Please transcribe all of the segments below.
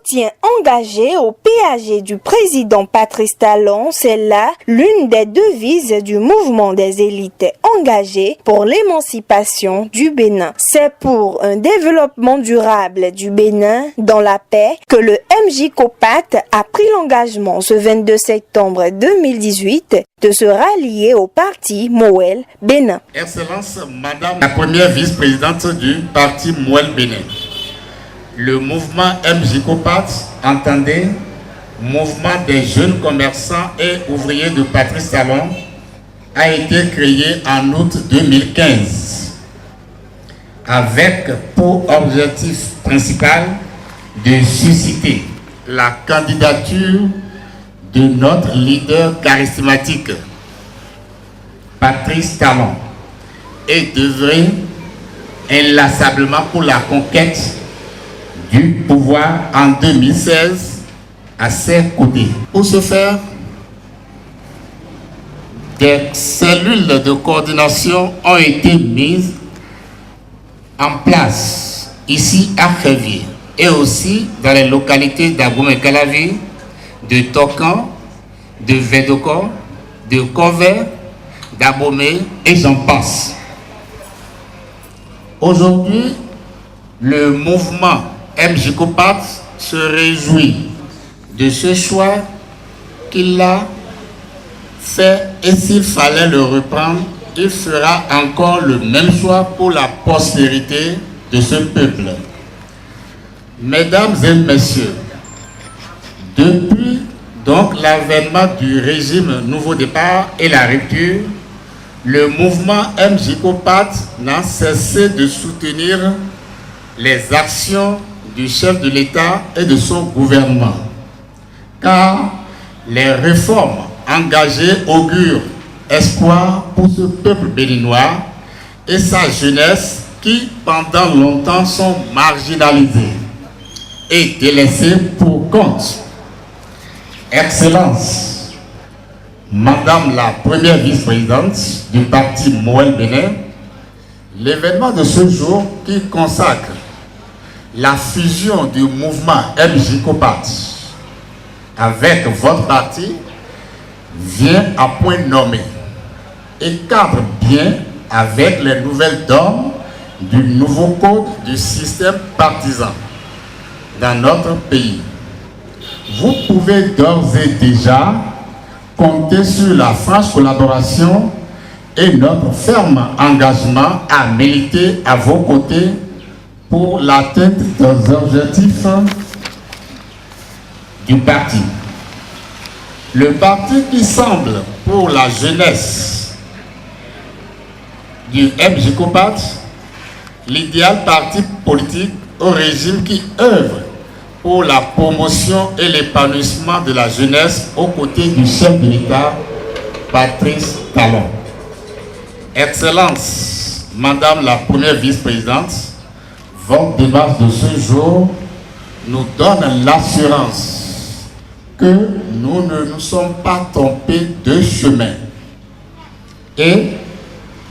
soutien engagé au PAG du président Patrice Talon, c'est là l'une des devises du mouvement des élites engagées pour l'émancipation du Bénin. C'est pour un développement durable du Bénin dans la paix que le MJCOPAT a pris l'engagement ce 22 septembre 2018 de se rallier au parti Moël Bénin. Excellence, Madame la première vice-présidente du parti Moël Bénin. Le mouvement MJCOPAT, entendez, mouvement des jeunes commerçants et ouvriers de Patrice Talon, a été créé en août 2015 avec pour objectif principal de susciter la candidature de notre leader charismatique, Patrice Talon, et d'œuvrer inlassablement pour la conquête du pouvoir en 2016 à ses côtés. Pour ce faire, des cellules de coordination ont été mises en place ici à Crévier et aussi dans les localités d'Agoumé-Calavi, de Tokan, de Védoko, de Kové, d'Abomey et j'en passe. Aujourd'hui, le mouvement MJCOPAT se réjouit de ce choix qu'il a fait et s'il fallait le reprendre, il fera encore le même choix pour la postérité de ce peuple. Mesdames et messieurs, depuis donc l'avènement du régime Nouveau Départ et la rupture, le mouvement MJCOPAT n'a cessé de soutenir les actions du chef de l'État et de son gouvernement, car les réformes engagées augurent espoir pour ce peuple béninois et sa jeunesse qui pendant longtemps sont marginalisés et délaissés pour compte. Excellence, Madame la première vice-présidente du parti Moël Bénin, l'événement de ce jour qui consacre la fusion du mouvement MJCOPAT avec votre parti vient à point nommé et cadre bien avec les nouvelles normes du nouveau code du système partisan dans notre pays. Vous pouvez d'ores et déjà compter sur la franche collaboration et notre ferme engagement à militer à vos côtés pour l'atteinte des objectifs du parti. Le parti qui semble pour la jeunesse du MJCOPAT l'idéal parti politique au régime qui œuvre pour la promotion et l'épanouissement de la jeunesse aux côtés du chef de l'État, Patrice Talon. Excellence, Madame la première vice-présidente, votre démarche de ce jour nous donne l'assurance que nous ne nous sommes pas trompés de chemin et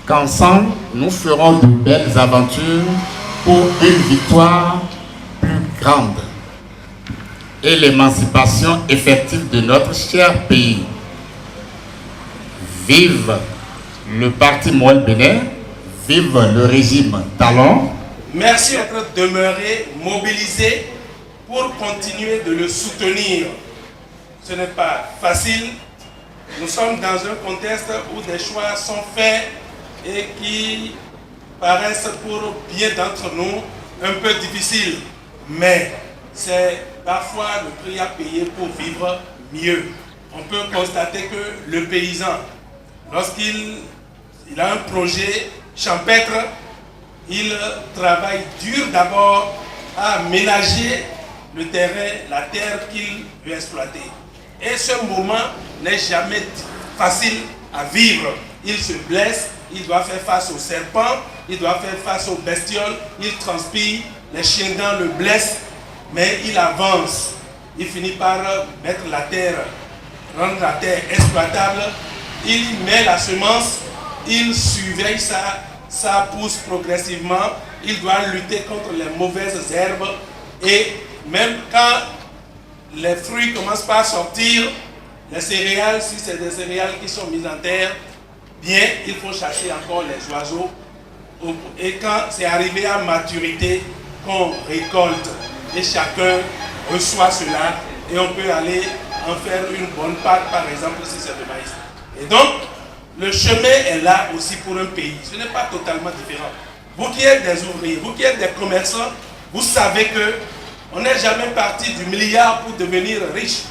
qu'ensemble nous ferons de belles aventures pour une victoire plus grande et l'émancipation effective de notre cher pays. Vive le parti Moël Bénin, vive le régime Talon. Merci d'être demeuré, mobilisé pour continuer de le soutenir. Ce n'est pas facile. Nous sommes dans un contexte où des choix sont faits et qui paraissent pour bien d'entre nous un peu difficiles. Mais c'est parfois le prix à payer pour vivre mieux. On peut constater que le paysan, lorsqu'il a un projet champêtre, il travaille dur d'abord à ménager le terrain, la terre qu'il veut exploiter. Et ce moment n'est jamais facile à vivre. Il se blesse, il doit faire face aux serpents, il doit faire face aux bestioles, il transpire, les chiens dents le blessent, mais il avance. Il finit par mettre la terre, rendre la terre exploitable, il met la semence, il surveille ça pousse progressivement, il doit lutter contre les mauvaises herbes et même quand les fruits commencent pas à sortir, les céréales, si c'est des céréales qui sont mises en terre, bien, il faut chasser encore les oiseaux. Et quand c'est arrivé à maturité, qu'on récolte et chacun reçoit cela et on peut aller en faire une bonne pâte, par exemple, si c'est de maïs. Et donc, le chemin est là aussi pour un pays. Ce n'est pas totalement différent. Vous qui êtes des ouvriers, vous qui êtes des commerçants, vous savez que on n'est jamais parti du milliard pour devenir riche.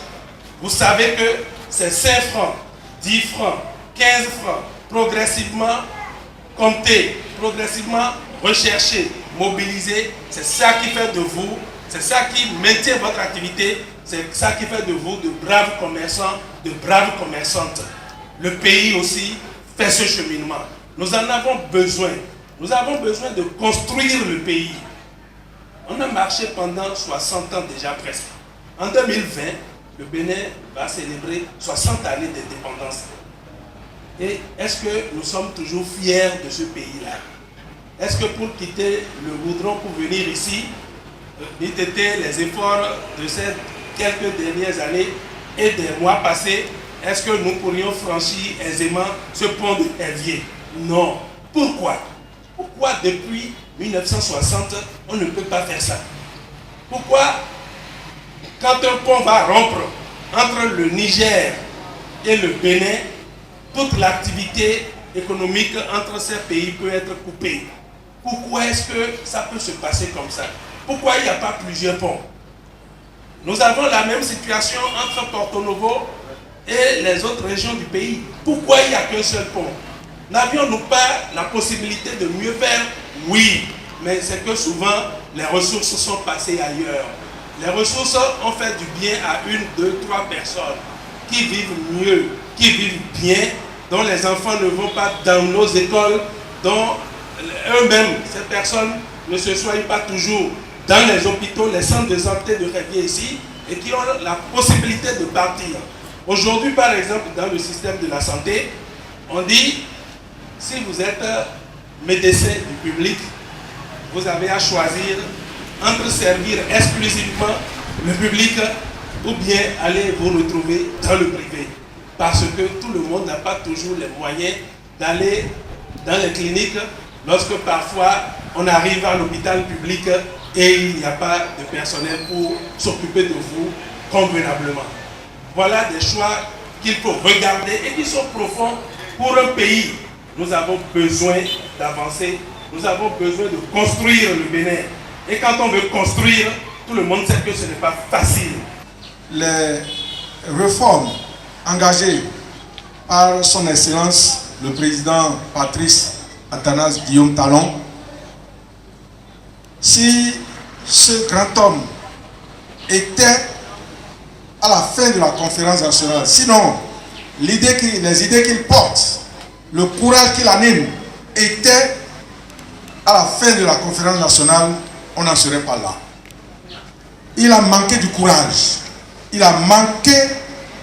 Vous savez que c'est 5 francs, 10 francs, 15 francs, progressivement comptés, progressivement recherchés, mobilisés. C'est ça qui fait de vous, c'est ça qui maintient votre activité, c'est ça qui fait de vous de braves commerçants, de braves commerçantes. Le pays aussi fait ce cheminement. Nous en avons besoin. Nous avons besoin de construire le pays. On a marché pendant 60 ans déjà presque. En 2020, le Bénin va célébrer 60 années d'indépendance. Et est-ce que nous sommes toujours fiers de ce pays-là? Est-ce que pour quitter le goudron pour venir ici, n'eût été les efforts de ces quelques dernières années et des mois passés, est-ce que nous pourrions franchir aisément ce pont de Herviers? Non. Pourquoi? Pourquoi depuis 1960, on ne peut pas faire ça? Pourquoi, quand un pont va rompre entre le Niger et le Bénin, toute l'activité économique entre ces pays peut être coupée? Pourquoi est-ce que ça peut se passer comme ça? Pourquoi il n'y a pas plusieurs ponts? Nous avons la même situation entre Porto Novo et les autres régions du pays. Pourquoi il n'y a qu'un seul pont? N'avions-nous pas la possibilité de mieux faire? Oui, mais c'est que souvent les ressources sont passées ailleurs. Les ressources ont fait du bien à 1, 2, 3 personnes qui vivent mieux, qui vivent bien, dont les enfants ne vont pas dans nos écoles, dont eux-mêmes, ces personnes ne se soignent pas toujours dans les hôpitaux, les centres de santé de Herviers ici, et qui ont la possibilité de partir. Aujourd'hui, par exemple, dans le système de la santé, on dit, si vous êtes médecin du public, vous avez à choisir entre servir exclusivement le public ou bien aller vous retrouver dans le privé. Parce que tout le monde n'a pas toujours les moyens d'aller dans les cliniques lorsque parfois on arrive à l'hôpital public et il n'y a pas de personnel pour s'occuper de vous convenablement. Voilà des choix qu'il faut regarder et qui sont profonds pour un pays. Nous avons besoin d'avancer, nous avons besoin de construire le Bénin. Et quand on veut construire, tout le monde sait que ce n'est pas facile. Les réformes engagées par son Excellence, le président Patrice Athanase Guillaume Talon, si ce grand homme était à la fin de la conférence nationale, sinon les idées qu'il porte, le courage qu'il anime était à la fin de la conférence nationale, on n'en serait pas là. Il a manqué du courage, il a manqué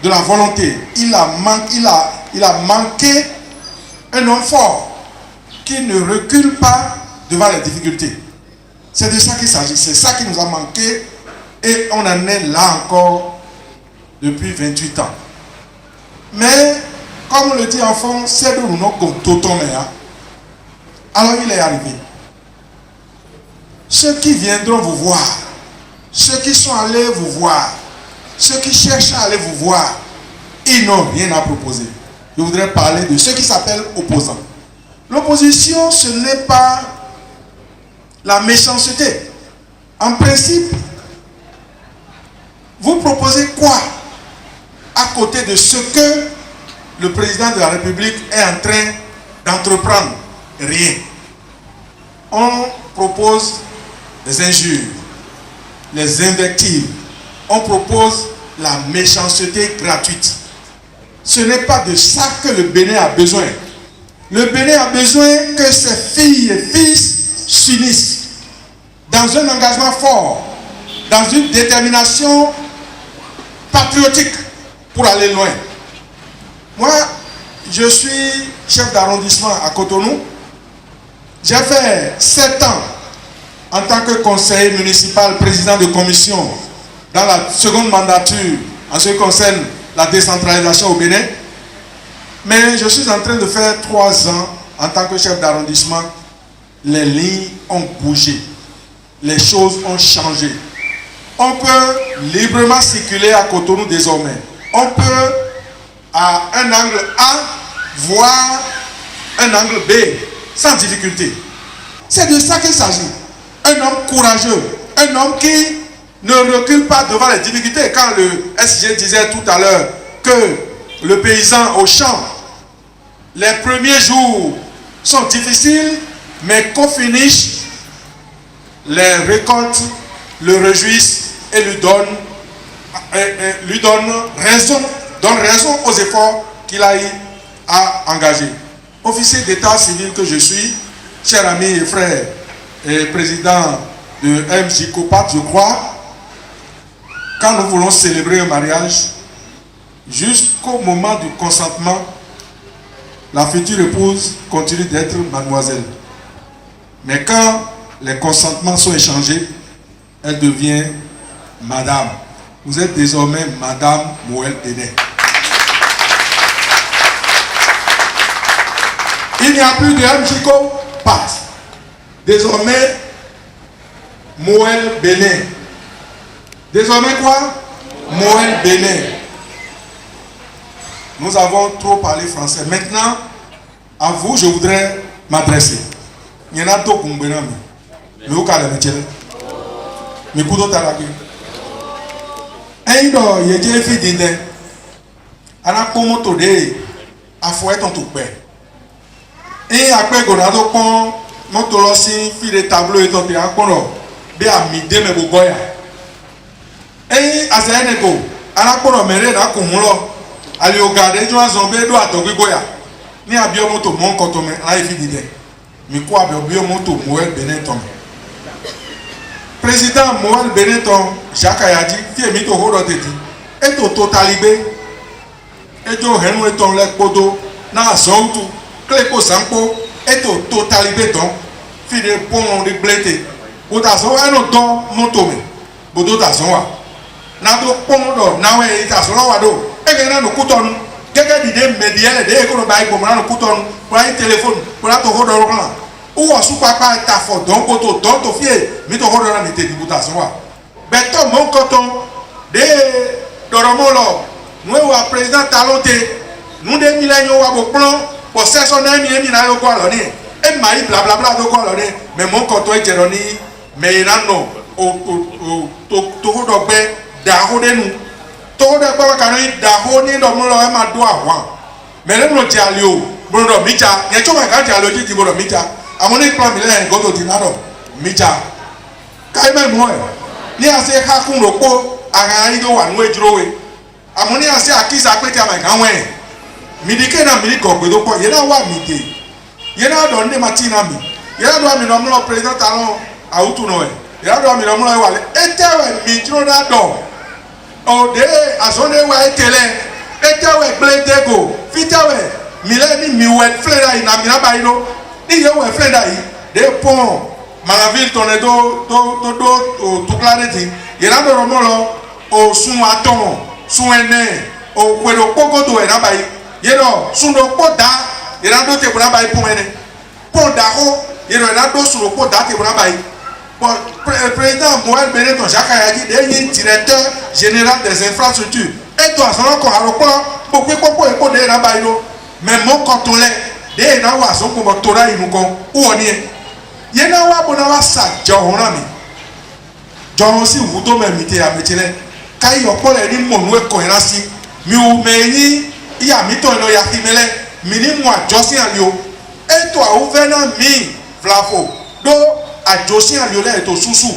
de la volonté, il a manqué un homme fort qui ne recule pas devant les difficultés. C'est de ça qu'il s'agit, c'est ça qui nous a manqué et on en est là encore depuis 28 ans. Mais, comme on le dit en fond, c'est de nous comme Totomea. Alors il est arrivé. Ceux qui viendront vous voir, ceux qui sont allés vous voir, ceux qui cherchent à aller vous voir, ils n'ont rien à proposer. Je voudrais parler de ceux qui s'appellent opposants. L'opposition, ce n'est pas la méchanceté. En principe, vous proposez quoi à côté de ce que le président de la République est en train d'entreprendre? Rien. On propose des injures, les invectives. On propose la méchanceté gratuite. Ce n'est pas de ça que le Bénin a besoin. Le Bénin a besoin que ses filles et fils s'unissent dans un engagement fort, dans une détermination patriotique pour aller loin. Moi, je suis chef d'arrondissement à Cotonou. J'ai fait 7 ans en tant que conseiller municipal, président de commission dans la seconde mandature en ce qui concerne la décentralisation au Bénin. Mais je suis en train de faire 3 ans en tant que chef d'arrondissement. Les lignes ont bougé. Les choses ont changé. On peut librement circuler à Cotonou désormais. On peut, à un angle A, voir un angle B, sans difficulté. C'est de ça qu'il s'agit. Un homme courageux, un homme qui ne recule pas devant les difficultés. Quand le SG disait tout à l'heure que le paysan au champ, les premiers jours sont difficiles, mais qu'au finish, les récoltes le réjouissent et lui donnent raison aux efforts qu'il a eu à engager. Officier d'état civil que je suis, cher ami et frère et président de MJ Copat, je crois, quand nous voulons célébrer un mariage, jusqu'au moment du consentement, la future épouse continue d'être mademoiselle. Mais quand les consentements sont échangés, elle devient madame. Vous êtes désormais madame Moël Bénet. Il n'y a plus de MJ Copat. Désormais, Moël Bénet. Désormais quoi? Moël Bénet. Nous avons trop parlé français. Maintenant, à vous, je voudrais m'adresser. Il y en a d'autres qui ont besoin. Mais où est-ce que mais couteau talaki. Ainda il y a des filles d'Inde. Ana como todo a foi ton tout pé. Et après gonado pon moto lo si fi de tableau et ton te akono be a mide me bogoya. Et azene ko ana kono mere na kumulo ali o gade jo azombe do atogbe goya. Ni abio moto mon kotome la fi d'Inde. Mi ko abio moto Moël Bénet ton. Président Moël Bénet Jacques Ayadi qui est mis au haut de tête et au totalibé et au renu et ton lepodo na zontu clépo sampo et au totalibé ton fi de pont de blété ou ta zon et non don montome bodo ta zon wa na do pont do na we ta zon wa do e ke na no kuton gẹ́gẹ́ dide mediel de ko no ba ipo na no kuton pour un téléphone pour la to ho do ron ou on papa ta fo donc auto donc to fie mi to hodo na mi te dibutation wa beto mon coton de doromolo nous wa président talonté nous de milenio wa bo plan pour 500 mi na yo ko lo ni e mai bla bla bla do ko lo ni mais mon coton e jeroni mais na no o to hodo gbe da ho de nu to hodo gbe wa kan da ho ni do mo lo e ma do àwọn mais le mo ti ale o brodo mija ye cho ma ka ti ale ji ti brodo mija amoni plan milẹ̀ godo dinaro mija kaime moe ni ase hakun ropo ara ido wa nu ejurowe amoni ase akisa pe ti ama ganwe midike na mi ko gbe do po ye na wa mi de ye na do nde matina mi ye na do mi no mo president talon autu no e ye na do mi no mo wa le etewe mi juro na do o de azone wa etele etewe bledego fitewe milẹ̀ ni mi we flera ina mi na ba ino ni ye we fleda yi de pont Maraville tonne do to clarity ye na do mo lo o sun aton sun ene o kwero pogo do e na ba yi ye no sun do poda ye na do te bra ba yi pon ene poda ho ye no na do sun do poda te bra ba yi président Moël Bénet Jacques Ayadi de yi directeur général des infrastructures et to asan ko aroplan bo pe popo e ko de na ba yi lo mais mon contrôle de na wa so ko tora inu kon uwo ni e ye na wa bo na wa sa johora mi johon si wu to me mi te amechele kai opo le ni mo nu e ko ira si mi o me yin iya mi to lo ya kimele mi ni mu ajosin alio e to auvena mi vlafo do ajosin alio le to susu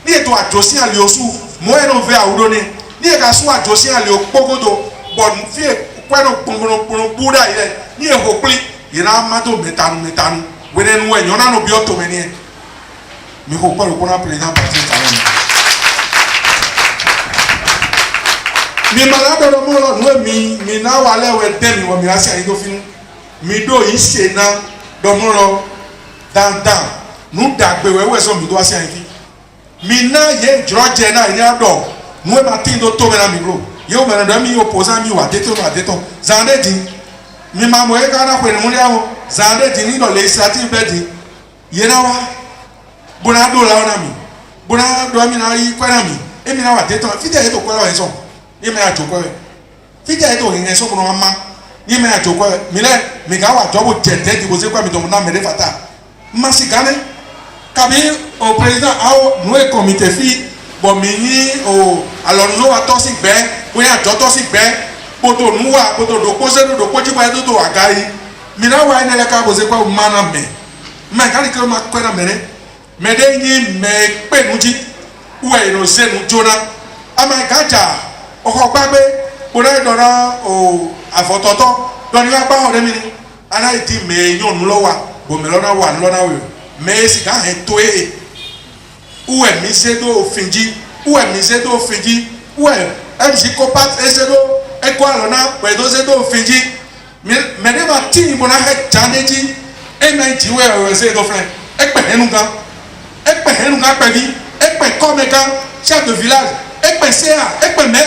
ni e to ajosin alio su mo e no ve awudo ni e ka su ajosin alio pogodo bon fie kweno pongoro buda ile ni e hopli ira mato metanu wele nu e yona no bi oto me ni mi ko pa lo ko na président parti talon mi malado do mo lo nu mi na wa le we dem mi wo mi asi ayi do finu mi do yi se na do mo lo dan nu dagbe we so mi do asi ayi mi na ye jroje na ni ado nous matin do to mena micro yo mena do mi opposant mi wa deton zande di mi ma mo e ka na ko ni mu dia o zande di ni do legislative be di yena wa bona do la ona mi bona do mi na yi kwara mi e mi na wa deton fide e to kwara e so e me a joko e fide e to yin so bono ma ni me a joko e mi le mi ga wa jobo tete di bo se kwa mi do na me de fata masi gane kabi o président awo nous e comité fi bo mi ni o alors nous wa to si gbe boya jo to si gbe poto nuwa poto do ko se do ko ji ba do agai mi na wa ene le ka bo se kwa mana me ka ni ko ma kwera mere me de ni me pe nu ji uwe no se nu jona ama gaja o ko gbagbe ko re do na o afototo do ni wa ba ore mi ni ana iti me yon nu lo wa bo me lo na wa lo na we me si ka he to e uwe mi se do finji uwe mi se do finji uwe MC Kopat e se do e ko alona we do se do finji me ne ma tin mo na he janeji e na ji we se do friend e pe henu kan pe bi e pe ko me kan chef de village e pe sea e pe me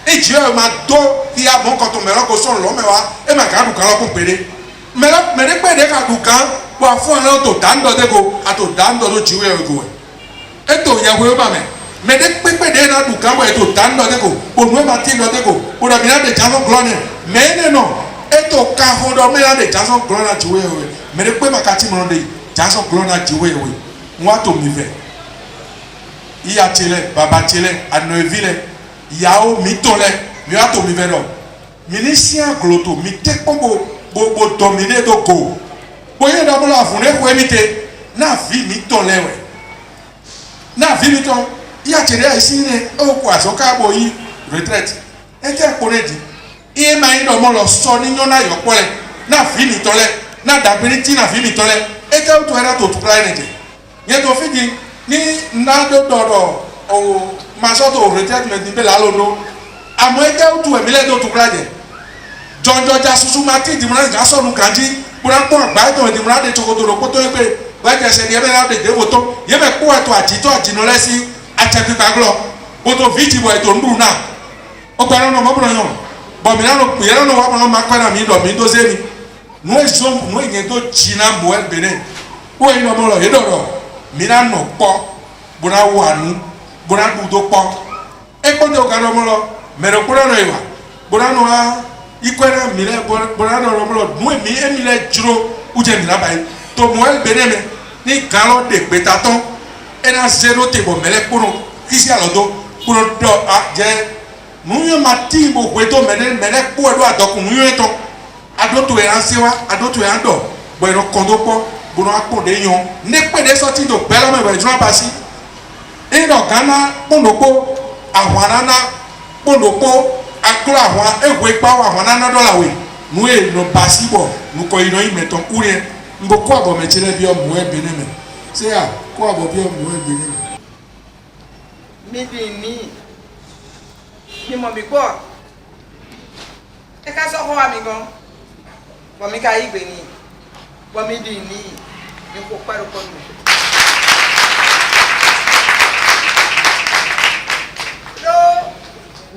e ji o ma do ki a bon ko to me ro ko so lo me wa e ma ka du kan lo ko pere me ne pe de ka du kan wa fún ọ tó dáńdọ̀ dẹ́ko àtò dáńdọ̀ ló jíwé ẹ̀gọ́ ẹ̀ ètò ìyàwó ẹ̀ bá mẹ́ mẹ́ẹ̀dẹ́ pépèdé náà dùn kánbọ̀ ètò dáńdọ̀ dẹ́ko ònú ẹ̀ máa tí lọ dẹ́ko ònú ẹ̀mí náà dé jásán glọ́nẹ̀ mẹ́ẹ̀nẹ̀ náà ètò káhódọ̀ mẹ́ẹ̀ náà dé jásán glọ́nà jíwé ẹ̀wẹ̀ mẹ́ẹ̀dẹ́ pé màkà tí mo dé jásán glọ́nà jíwé ẹ̀wẹ̀ wọ́n á tó mi fẹ́ ìyá tilẹ̀ bàbá tilẹ̀ àná ẹ̀ví lẹ̀ ìyàwó mi tó lẹ̀ mi á tó mi fẹ́ lọ mi ní sí àgùlòtò mi tẹ́ gbogbo dọ̀mílẹ̀ tó gò boye da bola fun e ko emite na fi mi ton lewe na fi mi ton ya chere isi ne o ko asoka bo yi retreat e te ko ne di e ma yin do mo lo so ni yona yo pole na fi mi ton le na da gbere ti na fi mi ton le e te o to era to tu kra ne de ye to fi di ni na do o ma so to retreat me di be la lo no amo e te o tu e mi le do tu kra de jonjo ja susu ma ti di mo na ga so nu kanji bura ko agba to di mura de chokoto ro poto pe ba je se ye be na de de voto ye be ko eto atito ajino le si achepi baglo poto viti bo eto ndu na o gba no mo bro yan bo mi na no ye no wa bo ma kwara mi do mi do se mi no eso no yen to china mo el bene o yin no mo lo ye do ro mi na no po bura wa nu bura du do po e ko de o ga no mo lo me ro kura no iwa bura no a ikwere mile bora no lo mu mi emile juro uje mi labai to moel beneme ni galo de betaton ena zero te bo mele kuno kisi alodo kuno do a je nu yo mati bo kweto mele ku edo adokun nu yo to adoto e ansewa adoto e ando bo eno kondo po bono aponde yon ne pede sorti do belo me be jura basi e do gana pondo po awanana pondo po akura àwọn egwe pa àwọn nana dollar we nu e no pasibo nu ko ino imeton ure ngo ko abo mechele bi omu e beneme se ya ko abo bi omu e beneme mi bi ni mo bi gbo e ka so ho wa mi gan bo mi ka igbe ni bo mi di ni ko paro ko mi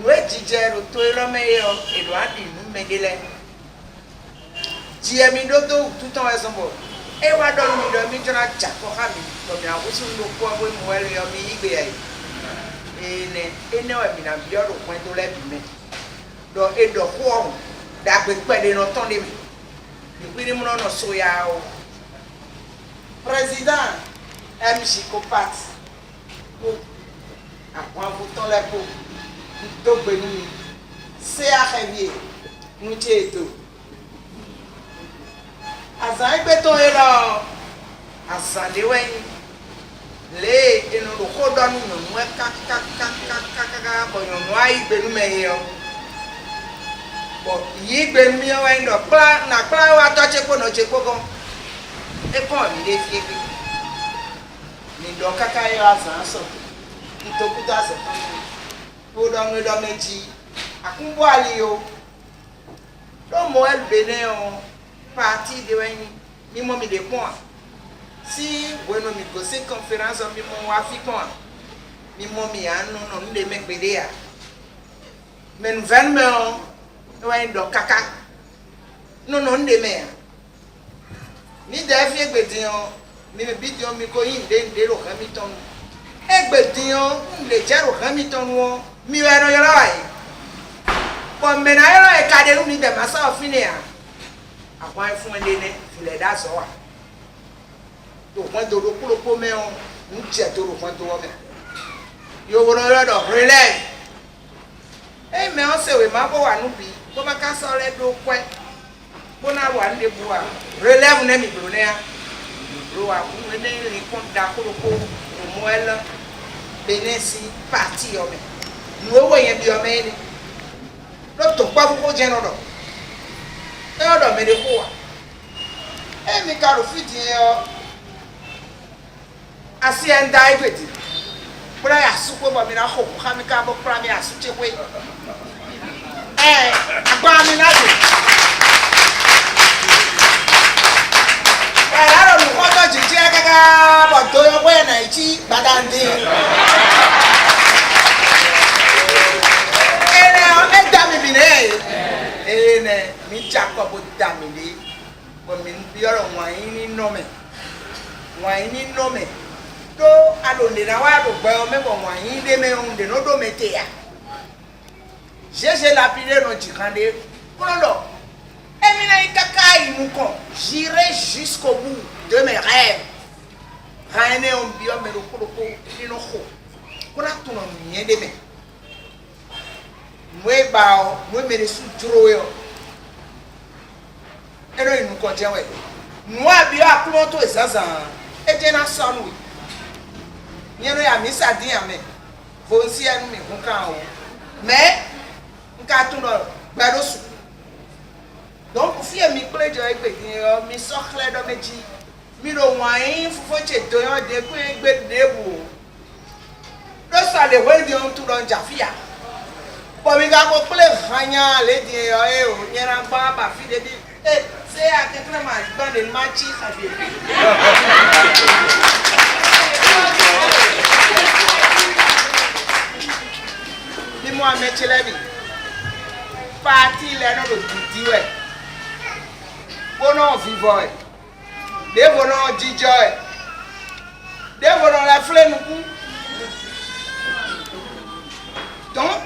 we jijero to iromeyo edo adi nu megele ji emi do tout en exemple e wa do mi do mi jona jako ha mi to mi awusu ndo ko bo mu ele yo mi igbe ai ene wa mi na bi o do point to le bi me do e do ko da gbe pede no ton de mi ni mu no so ya o président MC Kopat ko àwọn abutan lepo do gbenu mi se ahewie nu ti eto azan igbe to e lo azan de wen le enu do ko do nu nu e ka ko nu ai gbenu me yo bo yi gbenu mi o wen do kla na kla wa to chepo no chepo kon e ko mi de fi bi ni do kaka yo azan so itokuta se o do meji akunbo ali o do mo el bene o parti de wen mi mo mi de pon si bueno mi go se conférence mi mo wa fi pon mi mommy anu no nde me gbede ya me nouvelle me o e do kaka no nde me ya ni da fi gbede o mi me bidio mi ko yin de ro kan mi ton e gbede o nde je ro kan mi ton wo mi we no yoro ai po me na yoro e ka de ru ni de ma sa ofine ya akwan fun de ne file da so wa to pon do ro ko me o nche to ro pon to wo me yo wo ro do relay e me o se we ma bo wa nu bi bo ma ka so le do kwe bo na wa nde bu a relay ne mi bro ne ya bro wa ku ne ni kon da ko mo el benesi parti o me nu wo yen bi o me ni lo to pa bu ko je no do e o do me de ko wa e mi ka ro fiti e asi enda igbeti bra ya supo bo mi na ho ka mi ka bo pra mi asu chewe agba mi na do la ro lu ko to jiji gaga bo to yo we na ichi badandi o me da mi bi ne mi cha ko bo da mi ni bo mi bi oro wan yin ni no me to alonde na wa do gbe o me bo wan yin de me on de no do mete ya j'ai lapidé no jikande polo emi na ikaka imu kon j'irai jusqu'au bout de mes rêves raine on bi o me lo ko ino ho kuna to no nyen de me mwe ba o mwe me su duro yo eno inu ko jewe nwa bi a kumo to ezazan eje na sonu yẹn ya mi sadi ame vonsi ẹnu mi kun kan o mẹ nka tún lọ gbẹdọ sùn donc fi mi kple jọ egbe yẹn mi sọkẹlẹ dọ méjì mi lò wọnyi fúnfún tètè yẹn de kó egbe dèbò lọsọ lè wọ́n di ohun tó lọ jàfíà bọ̀mí ká kó kple hanya lédi yẹn ẹ o yẹn na gbọ́ bàfi débi ẹ ṣé akẹ́kọ̀ọ́ máa gbọ́n lè má tí àbí. Mo amechele mi parti le no do diwe bono vivo e de bono jijo e de bono la flenu ku donc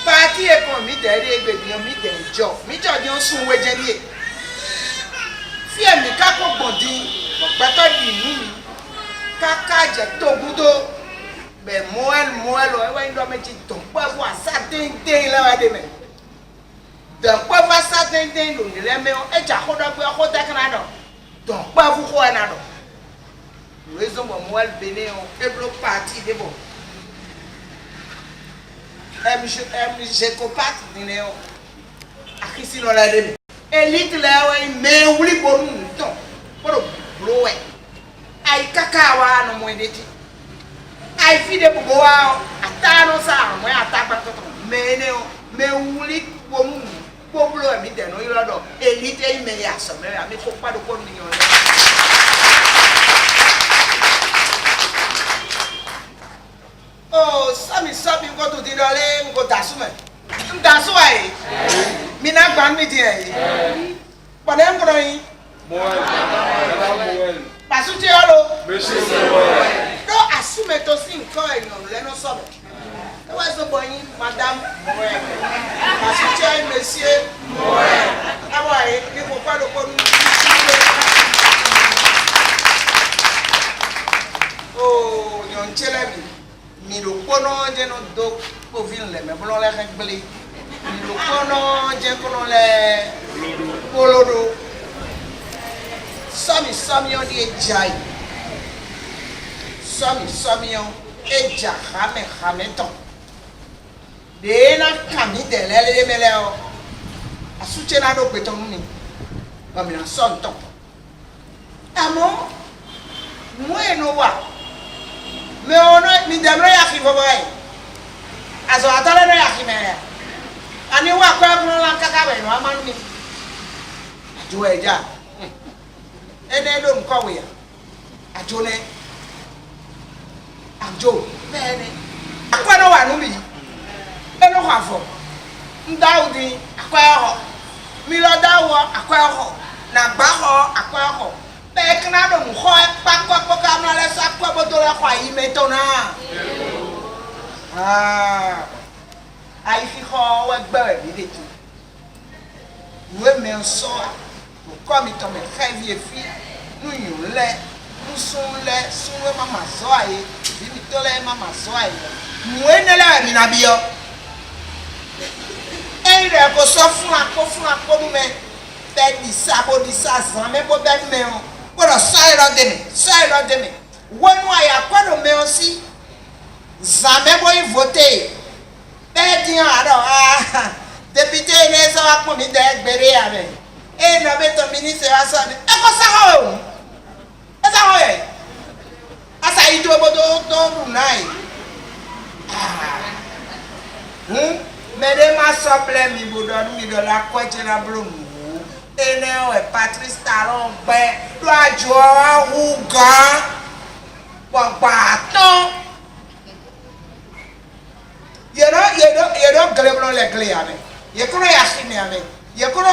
parti e ko mi de re gbe mi de jo di o sun weje ni e fi emi ka ko gbodi gbato di nu mi kaka je togudo be moel o ewa ndo meji ton pa vo asa den la wa de me don pa vo asa den lo ni le me o e ja ko do pe o ko ta kana do don pa vo ko na do raison mo moel bene o e blo parti de bo je ko parti ni o akisi no la de me elite la wa me wuli bo nu ton ko blo we ai kaka wa no mo edeti ai fi de bobo wa atano sa mo atapa toto mene o me wuli wo mu poblo mi de no yoro do elite me ya so me ami ko pado ko ni yon oh sami ko to di dole ko dasu me ndasu ai mi na gban mi di ai pone ngro yin moel pasu ti olo monsieur do asume to si nkan eyan le no so e wa so boyin madam moel pasu ti ai monsieur moel abo ai ni ko pa do ko oh yon chele mi lo kono je no do ko vin le me blo le gbele mi lo kono je kono le polodo Sami on di ejai. Sami on eja hame ton. De na kami de le mele o. Asuche na do peton ni. Ba mi na son ton. Amo mwe no wa. Me ono mi demre ya ki bobai. Aso atale no ya ki me. Ani wa kwa kuno la kaka we no amanu ni. Ajo eja. Ene do nkowe ya ajone ajo bene akwano wa no bi eno kwa fo ndaudi akwaho mi lo dawo akwaho na gbaho akwaho be kana do mu ho pakwa ka na le sa kwa bodo le kwa imeto na ai fi ho wa gbe bi de tu we me so ko mi to me khavi fi nu yun le nu sun le sun we mama so aye bi mi to le mama so aye mu enele mi na biyo e re ko so fun apo nu me te di sa zan me bo be me o gbọ́dọ̀ sáré de mi wọnú àyà kwado me o si zan me bo voter be di aro député ne so apo mi de gbere ame e no be to minister aso ni e ko sa ho ye asa ito bodo to runai mede ma sople mi bodo mi do la kwache na blomu ene o Patrice Talon gbe do ajo hu gan papa ton yedo greblo le gle ame ye kuro ya shini ame ye kuro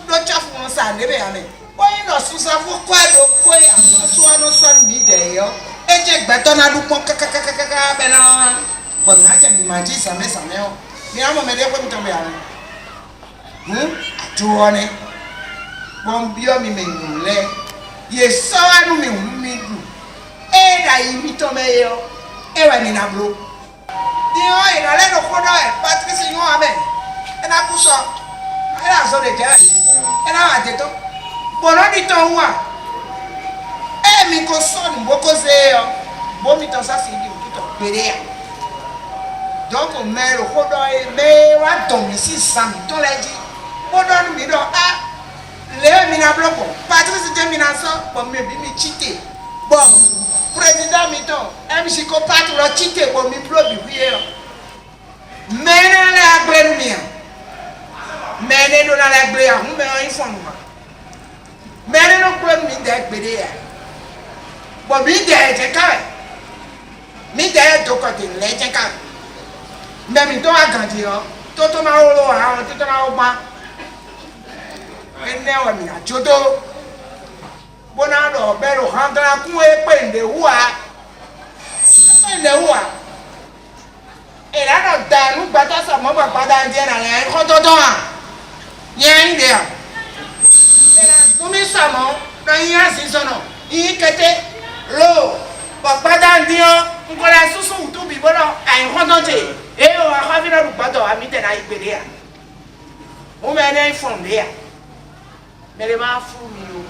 do chafu mo sa ndebe ame oyin no susa fu kwa do ko ya so ano son mi de yo eje gbeto na lu pon kaka be na bon na je mi maji same o mi amo me de ko mi to be ame atuone bon bio mi me nule ye so anu mi du e da yi mi to me yo e wa ni na blo dio e na le no ko do e Patrice yo ame e na ku so e na so de je e na wa je to bono di to wa e mi ko so ni bo ko se yo bo mi to sa si di o to pere ya donc o me ro ko do e me wa don mi si sam to le ji bo do mi do le mi na bloco Patrice je mi na so bo me bi mi chite bon président mi to MC ko pat lo chite bo mi blo bi vie mena la agbe mi mene no la agbe ya hu me o infon ma mene no gbe mi de gbede ya bo mi de je ka mi de do ko de le je ka me mi to agandi o to ma o lo ha to ma o ba ene wa mi na jodo bona do bero handra ku e pende wa e la no da nu gba ta so mo ba pada ndi na le ko to to a yen de a e la tu mi so mo no yin asi so no yin kete lo ba pada ndi o ngo la susu tu bi bono ai ko to je e o a ha vi na ru gba to a mi te na igbede a o me na ifon de a mere ma fu mi o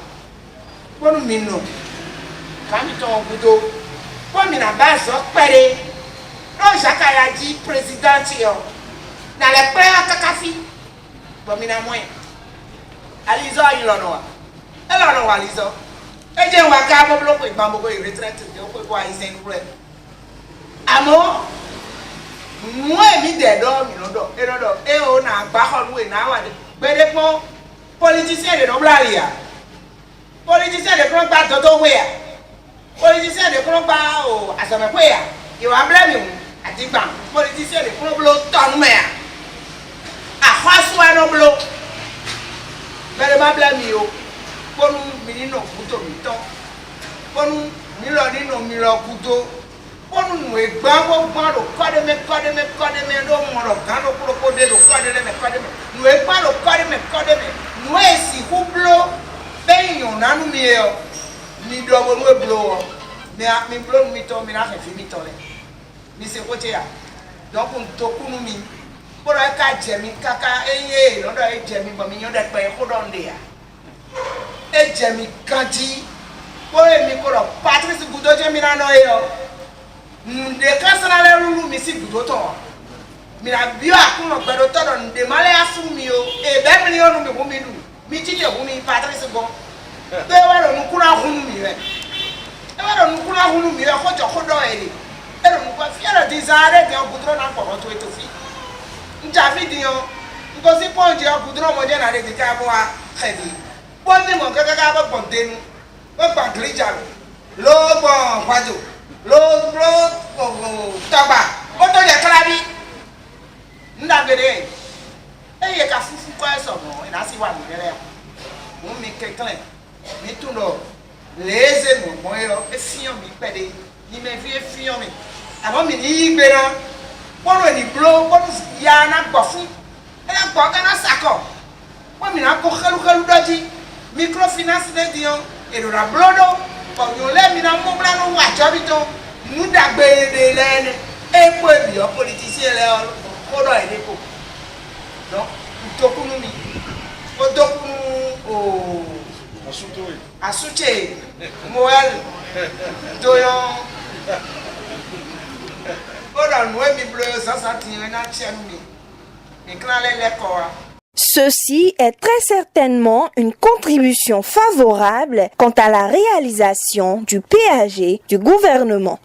wonu mi no kami to gudo ko mi na ba so pere no jakaya ji president yo na le pre akakafi bo mi na mo alizo ayin lono wa alizo e je wa ka bo block igba bo retreat je ko wa isen pro amo mo e mi de do mi no do e o na gba ho we na wa de gbede pon politicien de no blaria politicien de kron gba toto we ya politicien de kron gba o asame pe ya iwa blame un ati gba politicien de kron blo ton me ya ahasu ano blo bere ma blame yo ponu mi ni no kuto mi ton ponu mi lo ni no mi lo kuto ponu nu e gba gbogbo ro kode me do mo ro kan lo kuro de lo kode me nu e gba lo kode me nu e si hublo beyon nanu mi e o mi do mo nu blo mi blo mi to mi na fe fi mi to le mi se ko che ya donc un to kunu mi boro e ka je mi kaka eye lo do e je mi bo mi yon de pe ko don de ya e je mi kanti ko e mi ko ro Patrice gudo je mi na no e o nde kasana le ruru mi si gudo to mi na bio akumo gbedo to do nde male afu mi o e be mi onu mi hu mi du mi ti je hu mi Patrice go be wa ro nu kura hu mi re e wa ro nu kura hu mi re ko jo ko do ere e ro nu ko fi ero desire de ogudro na ko to eto fi nja fi di o ngo si ponje ogudro mo je na de ti ka bo wa heavy bo ni mo kaka ka bo gbon denu bo gba grija lo gbon kwajo Taba, oto de klabi. Ndagere. Eye ka fufu kwa so no, ina si wa ni dere. Mo mi kekle. Mi tuno. Leze no moyo, e fion mi pede. Ni me fi e fion mi. Abo mi ni gbera. Polo ni blo, polo ya na gbofu. E na gbo kana sako. Mo mi na ko khelu doji. Microfinance de dion, e do ra blodo. Ko yo le mi na mo bla no wa jobito. Nous d'agbe de l'aine et pour les politiciens là on doit aider pour donc tokunu mi o tokunu o asuche moel doyon ora nous mi bleu ça tient na chenu mi klale le koa. Ceci est très certainement une contribution favorable quant à la réalisation du PAG du gouvernement.